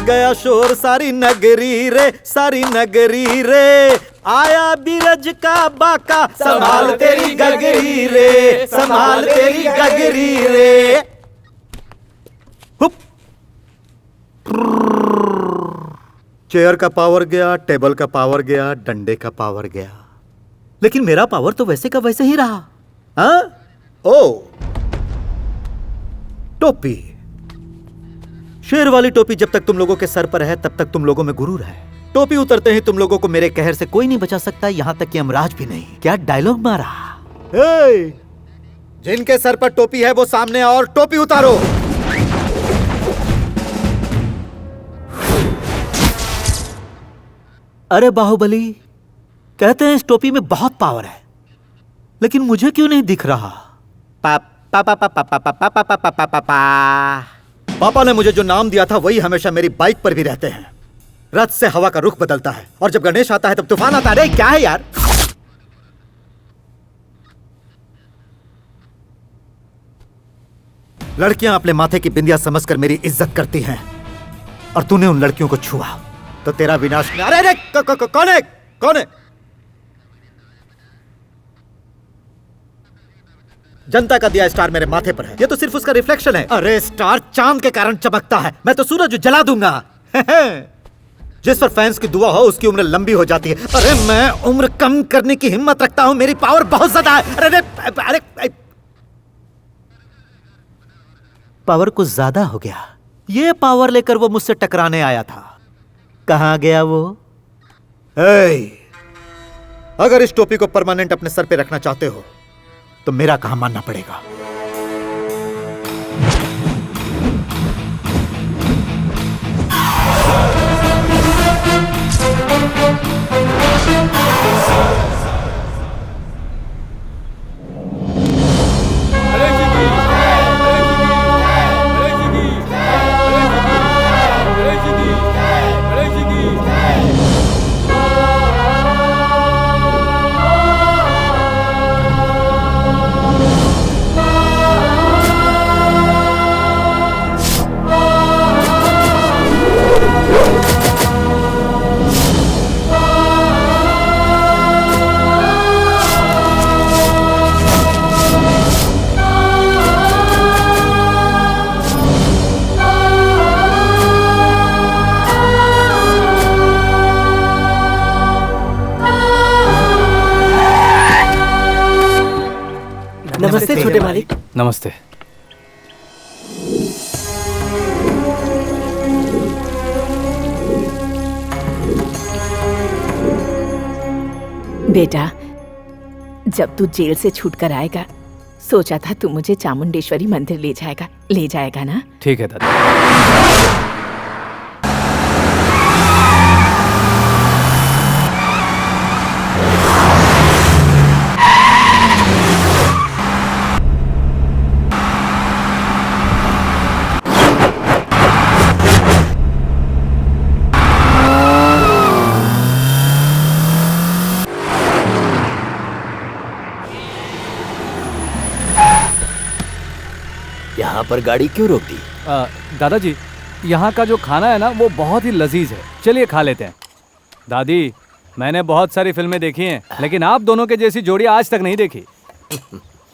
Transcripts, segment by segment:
गया शोर सारी नगरी रे, सारी नगरी रे। आया बीरज का बाका, संभाल तेरी गगरी रे, संभाल तेरी गगरी रे। हुप। चेयर का पावर गया, टेबल का पावर गया, डंडे का पावर गया, लेकिन मेरा पावर तो वैसे का वैसे ही रहा। हाँ? ओ, टोपी। शेर वाली टोपी जब तक तुम लोगों के सर पर है तब तक तुम लोगों में गुरूर है। टोपी उतरते ही तुम लोगों को मेरे कहर से कोई नहीं बचा सकता, यहां तक कि यमराज भी नहीं। क्या डायलॉग मारा। जिनके सर पर टोपी है वो सामने आओ और टोपी उतारो। अरे बाहुबली, कहते हैं इस टोपी में बहुत पावर है, लेकिन मुझे क्यों नहीं दिख रहा? पापा ने मुझे जो नाम दिया था वही हमेशा मेरी बाइक पर भी रहते हैं। रथ से हवा का रुख बदलता है और जब गणेश आता है तब तूफान आता है। अरे क्या है यार? लड़कियां अपने माथे की बिंदिया समझकर मेरी इज्जत करती हैं और तूने उन लड़कियों को छुआ तो तेरा विनाश। अरे अरे कौन है? कौन है? जनता का दिया स्टार मेरे माथे पर है, ये तो सिर्फ उसका रिफ्लेक्शन है। अरे स्टार चांद के कारण चमकता है, मैं तो सूरज जला दूंगा। जिस पर फैंस की दुआ हो उसकी उम्र लंबी हो जाती है। अरे मैं उम्र कम करने की हिम्मत रखता हूं, मेरी पावर बहुत ज्यादा है। अरे अरे अरे पावर कुछ ज्यादा हो गया। ये पावर लेकर वो मुझसे टकराने आया था, कहां गया वो? अगर इस टोपी को परमानेंट अपने सर पे रखना चाहते हो तो मेरा कहां मानना पड़ेगा। नमस्ते छोटे मालिक। नमस्ते। बेटा, जब तू जेल से छूटकर आएगा सोचा था तू मुझे चामुंडेश्वरी मंदिर ले जाएगा ना? ठीक है दादा। यहाँ पर गाड़ी क्यों रोक दी? दादाजी, यहाँ का जो खाना है ना वो बहुत ही लजीज है, चलिए खा लेते हैं। दादी, मैंने बहुत सारी फिल्में देखी हैं, लेकिन आप दोनों के जैसी जोड़ी आज तक नहीं देखी।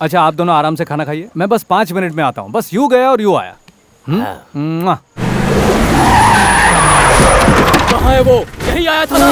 अच्छा, आप दोनों आराम से खाना खाइए, मैं बस 5 मिनट में आता हूँ। बस यूं गया और यूं आया। कहाँ है वो? यहीं आया था ना?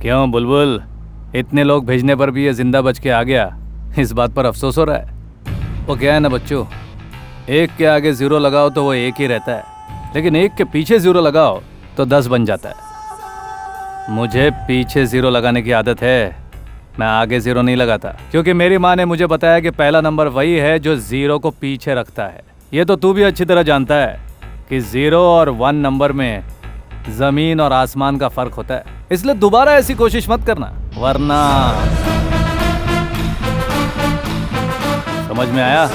क्यों बुलबुल, इतने लोग भेजने पर भी ये जिंदा बच के आ गया, इस बात पर अफसोस हो रहा है? वो क्या है ना बच्चों, एक के आगे जीरो लगाओ तो वो एक ही रहता है, लेकिन एक के पीछे जीरो लगाओ तो 10 बन जाता है। मुझे पीछे जीरो लगाने की आदत है, मैं आगे जीरो नहीं लगाता, क्योंकि मेरी माँ ने मुझे बताया कि पहला नंबर वही है जो जीरो को पीछे रखता है। ये तो तू भी अच्छी तरह जानता है कि 0 और 1 नंबर में जमीन और आसमान का फर्क होता है, इसलिए दोबारा ऐसी कोशिश मत करना, वरना। समझ में आया?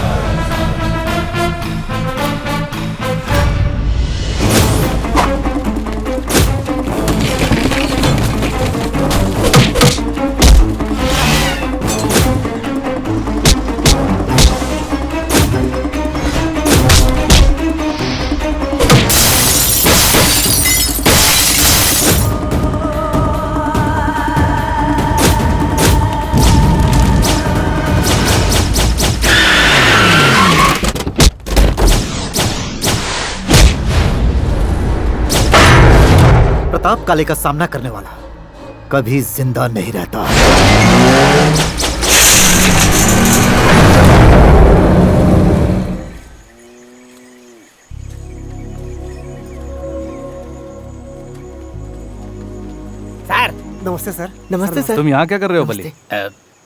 प्रताप काले का सामना करने वाला कभी जिंदा नहीं रहता। सर नमस्ते सर। नमस्ते सर। तुम यहाँ क्या कर रहे हो बली?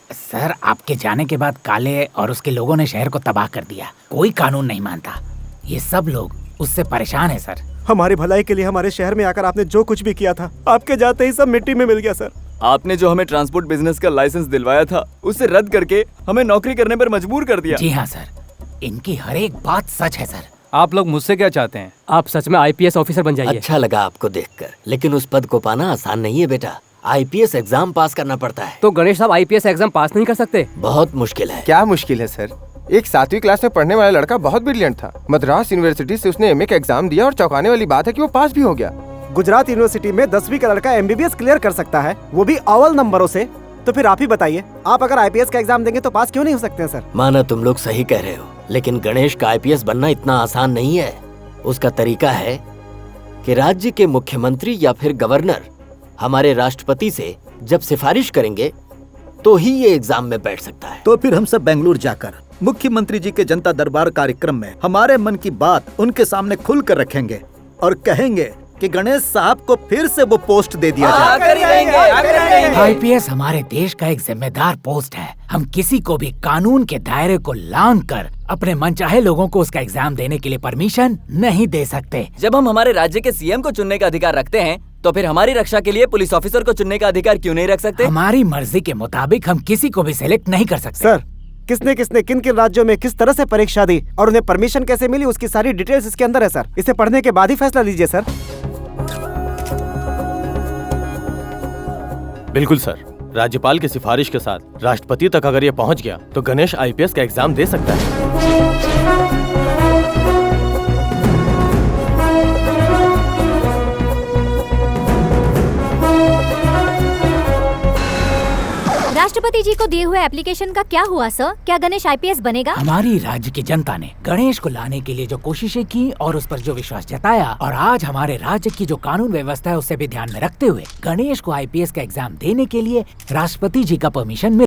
सर आपके जाने के बाद काले और उसके लोगों ने शहर को तबाह कर दिया, कोई कानून नहीं मानता, ये सब लोग उससे परेशान है सर। हमारी भलाई के लिए हमारे शहर में आकर आपने जो कुछ भी किया था, आपके जाते ही सब मिट्टी में मिल गया सर। आपने जो हमें ट्रांसपोर्ट बिजनेस का लाइसेंस दिलवाया था उसे रद्द करके हमें नौकरी करने पर मजबूर कर दिया। जी हाँ सर, इनकी हर एक बात सच है सर। आप लोग मुझसे क्या चाहते हैं? आप सच में आईपीएस ऑफिसर बन जाइए। अच्छा लगा आपको देखकर, लेकिन उस पद को पाना आसान नहीं है बेटा। आईपीएस एग्जाम पास करना पड़ता है। तो गणेश साहब आईपीएस एग्जाम पास नहीं कर सकते? बहुत मुश्किल है। क्या मुश्किल है सर? एक 7वीं क्लास में पढ़ने वाला लड़का बहुत ब्रिलियंट था, मद्रास यूनिवर्सिटी से उसने एमए का एग्जाम दिया और चौंकाने वाली बात है कि वो पास भी हो गया। गुजरात यूनिवर्सिटी में 10वीं का लड़का एमबीबीएस क्लियर कर सकता है, वो भी अव्वल नंबरों से। तो फिर आप ही बताइए, आप अगर आईपीएस का एग्जाम देंगे तो पास क्यों नहीं हो सकते हैं सर? माना तुम लोग सही कह रहे हो, लेकिन गणेश का आईपीएस बनना इतना आसान नहीं है। उसका तरीका है कि राज्य के मुख्यमंत्री या फिर गवर्नर हमारे राष्ट्रपति से जब सिफारिश करेंगे तो ही ये एग्जाम में बैठ सकता है। तो फिर हम सब बेंगलुरु जाकर मुख्यमंत्री जी के जनता दरबार कार्यक्रम में हमारे मन की बात उनके सामने खुल कर रखेंगे और कहेंगे कि गणेश साहब को फिर से वो पोस्ट दे दिया जाए। आईपीएस हमारे देश का एक जिम्मेदार पोस्ट है। हम किसी को भी कानून के दायरे को लांघकर अपने मनचाहे लोगों को उसका एग्जाम देने के लिए परमिशन नहीं दे सकते। जब हम हमारे राज्य के सीएम को चुनने का अधिकार रखते हैं तो फिर हमारी रक्षा के लिए पुलिस ऑफिसर को चुनने का अधिकार क्यों नहीं रख सकते? हमारी मर्जी के मुताबिक हम किसी को भी सिलेक्ट नहीं कर सकते। सर, किसने किसने किन किन राज्यों में किस तरह से परीक्षा दी और उन्हें परमिशन कैसे मिली, उसकी सारी डिटेल्स इसके अंदर है सर। इसे पढ़ने के बाद ही फैसला लीजिए सर। बिल्कुल सर, राज्यपाल की सिफारिश के साथ राष्ट्रपति तक अगर ये पहुंच गया तो गणेश आईपीएस का एग्जाम दे सकता है। राष्ट्रपति जी को दिए हुए एप्लीकेशन का क्या हुआ सर? क्या गणेश आईपीएस बनेगा? हमारी राज्य की जनता ने गणेश को लाने के लिए जो कोशिशें की और उस पर जो विश्वास जताया, और आज हमारे राज्य की जो कानून व्यवस्था है उसे भी ध्यान में रखते हुए गणेश को आईपीएस का एग्जाम देने के लिए राष्ट्रपति जी का परमिशन मिल